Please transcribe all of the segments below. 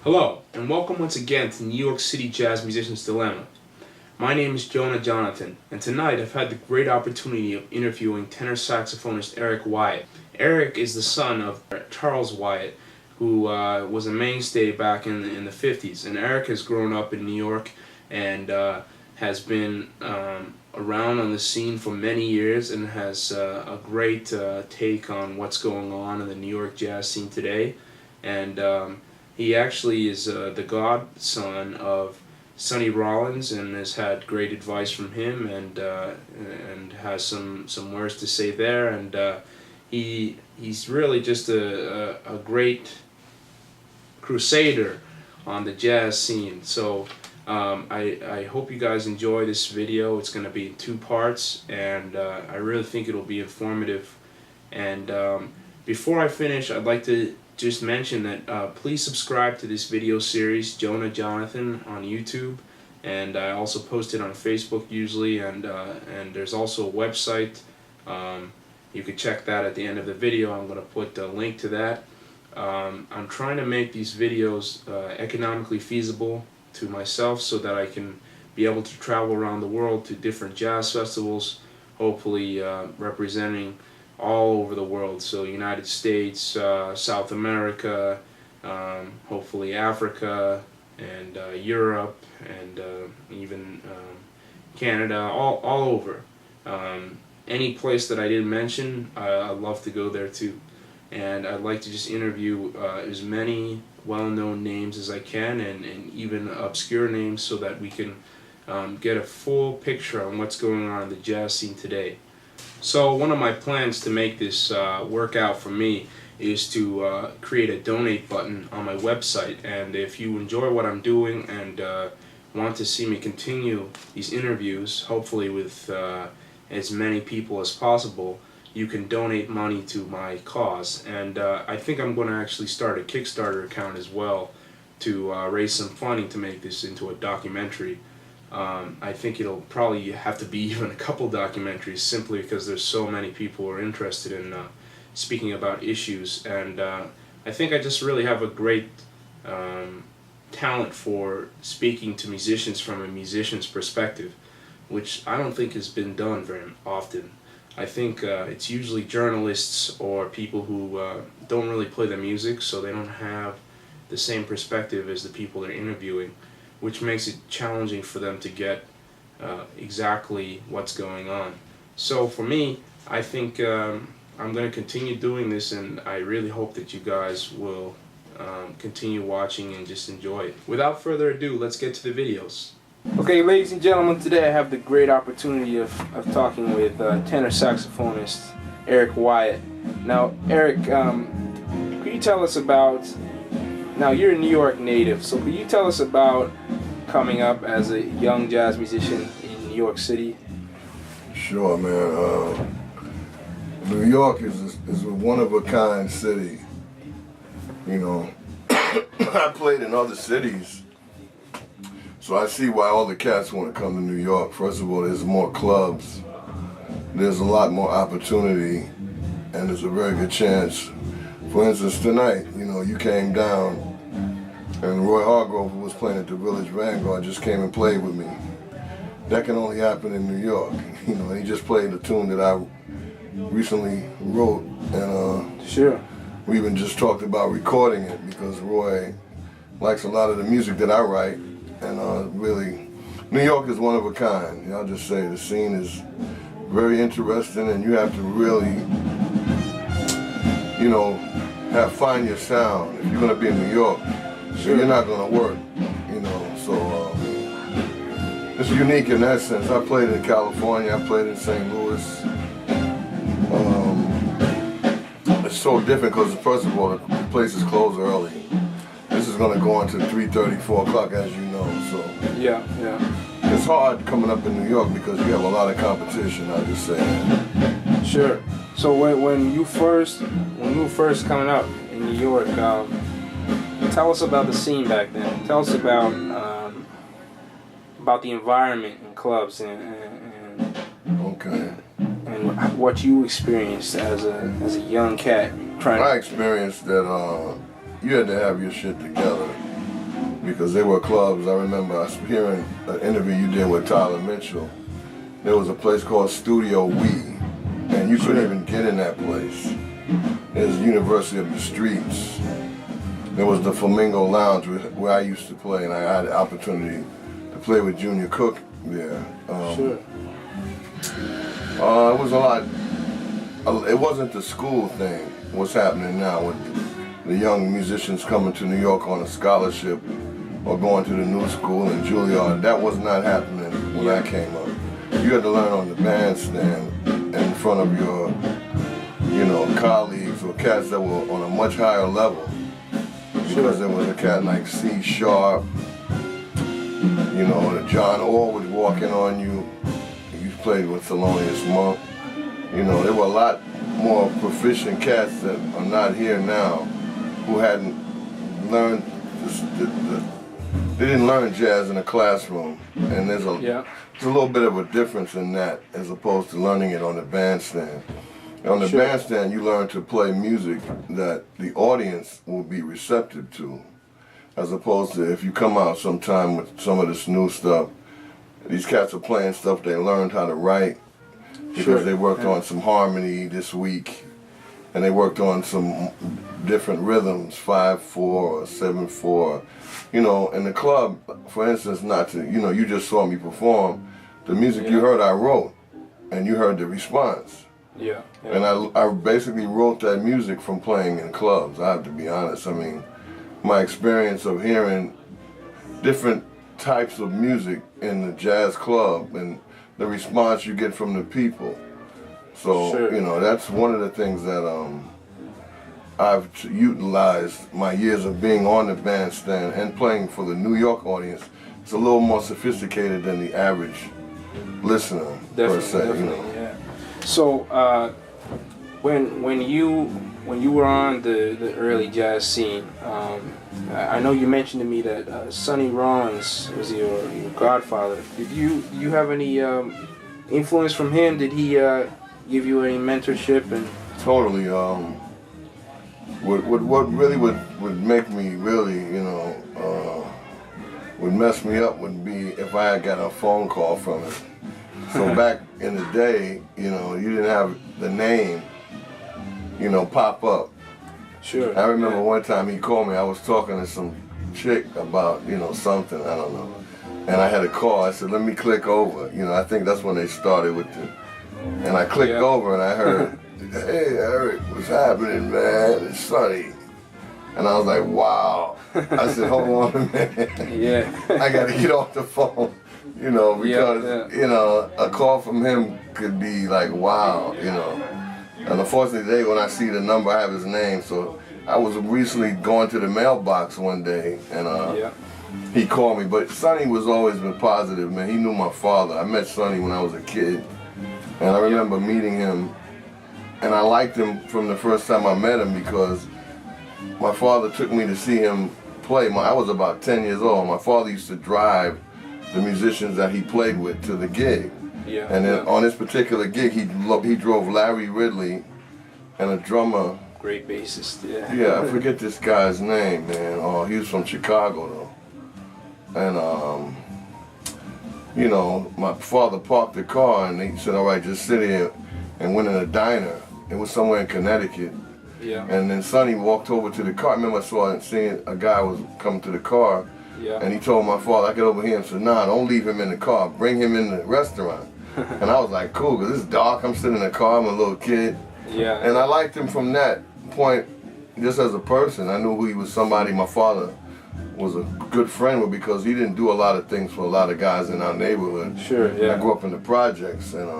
Hello, and welcome once again to New York City Jazz Musician's Dilemma. My name is Jonah Jonathan, and tonight I've had the great opportunity of interviewing tenor saxophonist Eric Wyatt. Eric is the son of Charles Wyatt, who was a mainstay back in the 50s, and Eric has grown up in New York and has been around on the scene for many years and has a great take on what's going on in the New York jazz scene today. And he actually is the godson of Sonny Rollins and has had great advice from him and has some words to say there. And he's really just a great crusader on the jazz scene. So I hope you guys enjoy this video. It's going to be in 2 parts, and I really think it'll be informative. And before I finish, I'd like to just mention that please subscribe to this video series, Jonah Jonathan, on YouTube, and I also post it on Facebook usually, and there's also a website. You can check that at the end of the video. I'm going to put a link to that. I'm trying to make these videos economically feasible to myself so that I can be able to travel around the world to different jazz festivals, hopefully representing all over the world, so United States, South America, hopefully Africa, and Europe, and even Canada, all over. Any place that I didn't mention, I'd love to go there too. And I'd like to just interview as many well-known names as I can, and even obscure names, so that we can get a full picture on what's going on in the jazz scene today. So one of my plans to make this work out for me is to create a donate button on my website, and if you enjoy what I'm doing and want to see me continue these interviews, hopefully with as many people as possible, you can donate money to my cause. And I think I'm going to actually start a Kickstarter account as well to raise some funding to make this into a documentary. I think it'll probably have to be even a couple documentaries, simply because there's so many people who are interested in speaking about issues, and I think I just really have a great talent for speaking to musicians from a musician's perspective, which I don't think has been done very often. I think it's usually journalists or people who don't really play the music, so they don't have the same perspective as the people they're interviewing, which makes it challenging for them to get exactly what's going on. So for me, I think I'm going to continue doing this, and I really hope that you guys will continue watching and just enjoy it. Without further ado, let's get to the videos. Okay, ladies and gentlemen, today I have the great opportunity of talking with tenor saxophonist Eric Wyatt. Now, Eric, could you tell us about, now you're a New York native, so could you tell us about coming up as a young jazz musician in New York City? Sure, man. New York is a one-of-a-kind city. You know, I played in other cities, so I see why all the cats want to come to New York. First of all, there's more clubs, there's a lot more opportunity, and there's a very good chance. For instance, tonight, you know, you came down, and Roy Hargrove, who was playing at the Village Vanguard, just came and played with me. That can only happen in New York. You know, he just played a tune that I recently wrote, and Sure. We even just talked about recording it because Roy likes a lot of the music that I write, and really, New York is one of a kind. I'll just say the scene is very interesting, and you have to really, you know, find your sound. If you're going to be in New York, Sure. You're not going to work, you know, so it's unique in that sense. I played in California, I played in St. Louis. It's so different because, first of all, the places close early. gonna go into 3:30, 4 o'clock, as you know. So Yeah. it's hard coming up in New York because you have a lot of competition. I just say that. Sure. So when you were first coming up in New York, tell us about the scene back then. Tell us about the environment in clubs and Okay. and what you experienced as a young cat trying. I experienced that you had to have your shit together because there were clubs. I remember I was hearing an interview you did with Tyler Mitchell. There was a place called Studio We, and you couldn't even get in that place. It was University of the Streets. There was the Flamingo Lounge where I used to play, and I had the opportunity to play with Junior Cook there. Sure. It was a lot. It wasn't the school thing. What's happening now with the young musicians coming to New York on a scholarship or going to the new school in Juilliard? That was not happening when I came up. You had to learn on the bandstand in front of your, colleagues or cats that were on a much higher level. Because there was a cat like C Sharp, John Orr was walking on you. You played with Thelonious Monk. There were a lot more proficient cats that are not here now who hadn't learned, they didn't learn jazz in a classroom. And there's a little bit of a difference in that as opposed to learning it on the bandstand. On the bandstand, you learn to play music that the audience will be receptive to, as opposed to if you come out sometime with some of this new stuff, these cats are playing stuff they learned how to write because they worked on some harmony this week, and they worked on some different rhythms, 5/4 or 7/4. In the club, for instance, you just saw me perform, the music you heard I wrote, and you heard the response. Yeah. And I basically wrote that music from playing in clubs, I have to be honest. I mean, my experience of hearing different types of music in the jazz club and the response you get from the people. So, that's one of the things that I've utilized my years of being on the bandstand and playing for the New York audience. It's a little more sophisticated than the average listener, per se. Yeah. So, when you were on the early jazz scene, I know you mentioned to me that Sonny Rollins was your godfather. Did you have any influence from him? Did he give you any mentorship? And totally. What really would make me really, would mess me up would be if I had got a phone call from him. So back in the day, you didn't have the name, pop up. Sure. I remember one time he called me, I was talking to some chick about, something, I don't know. And I had a call, I said, let me click over. I think that's when they started with and I clicked over and I heard, hey Eric, what's happening, man? It's Sonny. And I was like, wow. I said, hold on a minute. I gotta get off the phone. Because, a call from him could be like, wow, And unfortunately today when I see the number, I have his name. So I was recently going to the mailbox one day and he called me. But Sonny was always been positive, man. He knew my father. I met Sonny when I was a kid. And I remember meeting him. And I liked him from the first time I met him because my father took me to see him play. I was about 10 years old. My father used to drive the musicians that he played with to the gig. And then on this particular gig, he drove Larry Ridley and a drummer. Great bassist, Yeah, I forget this guy's name, man. Oh, he was from Chicago, though. And, my father parked the car and he said, all right, just sit here, and went in a diner. It was somewhere in Connecticut. And then Sonny walked over to the car. I remember seeing a guy was coming to the car. And he told my father, I get over here and said, nah, don't leave him in the car. Bring him in the restaurant. And I was like, cool, because it's dark. I'm sitting in the car. I'm a little kid. And I liked him from that point, just as a person. I knew he was somebody my father was a good friend with because he didn't do a lot of things for a lot of guys in our neighborhood. I grew up in the projects, and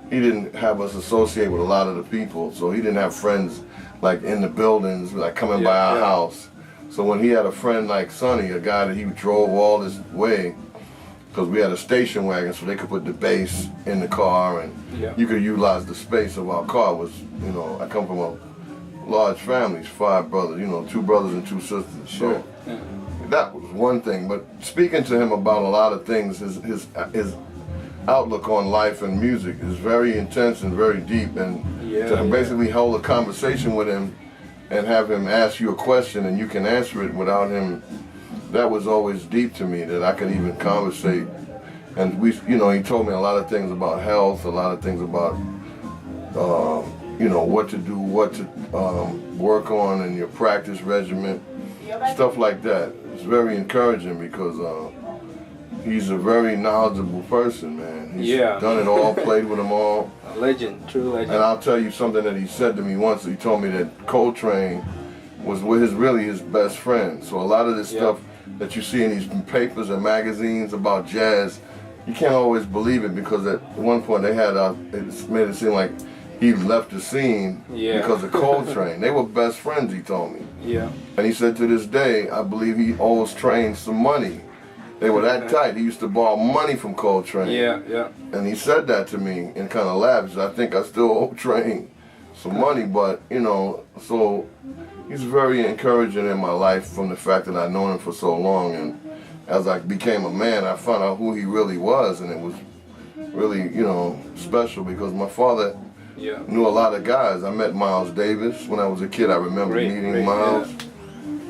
he didn't have us associate with a lot of the people. So he didn't have friends like in the buildings, like coming by our house. So when he had a friend like Sonny, a guy that he drove all this way, because we had a station wagon, so they could put the bass in the car, and you could utilize the space of our car. Was, you know, I come from a large family, 5 brothers, you know, 2 brothers and 2 sisters. Sure. So that was one thing. But speaking to him about a lot of things, his outlook on life and music is very intense and very deep, and to basically hold a conversation with him and have him ask you a question and you can answer it without him, that was always deep to me, that I could even conversate. And we, you know, he told me a lot of things about health, a lot of things about, you know, what to do, what to work on in your practice regimen, stuff like that. It's very encouraging because he's a very knowledgeable person, man. He's done it all, played with them all. A legend, true legend. And I'll tell you something that he said to me once. He told me that Coltrane was really his best friend. So a lot of this stuff that you see in these papers and magazines about jazz, you can't always believe it, because at one point they had it made it seem like he left the scene because of Coltrane. They were best friends, he told me. Yeah. And he said to this day, I believe he owes Train some money. They were that tight. He used to borrow money from Coltrane. Yeah. And he said that to me and kind of laughed. I think I still owe Train some money, but, you know, so he's very encouraging in my life from the fact that I've known him for so long. And as I became a man, I found out who he really was, and it was really, you know, special, because my father knew a lot of guys. I met Miles Davis when I was a kid. I remember meeting Miles.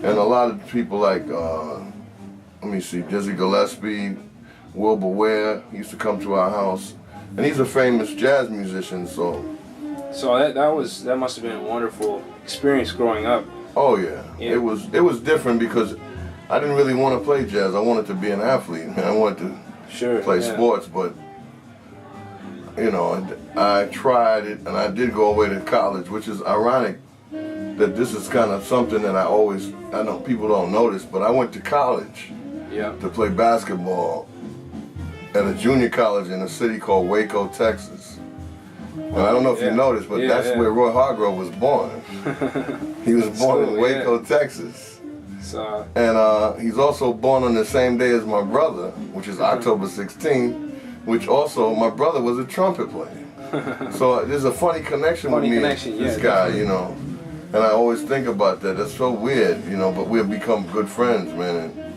And a lot of people like, let me see, Dizzy Gillespie, Wilbur Ware, he used to come to our house. And he's a famous jazz musician, so. So that must have been a wonderful experience growing up. Oh yeah. It was different because I didn't really want to play jazz. I wanted to be an athlete. I wanted to play sports, but you know, I tried it, and I did go away to college, which is ironic that this is kind of something that I know people don't notice, but I went to college to play basketball at a junior college in a city called Waco, Texas. And I don't know if you noticed, but that's where Roy Hargrove was born. He was born in Waco, Texas. So, and he's also born on the same day as my brother, which is October 16th, which also my brother was a trumpet player. So there's a funny connection with me and this guy, you know. And I always think about that. That's so weird, you know, but we've become good friends, man. And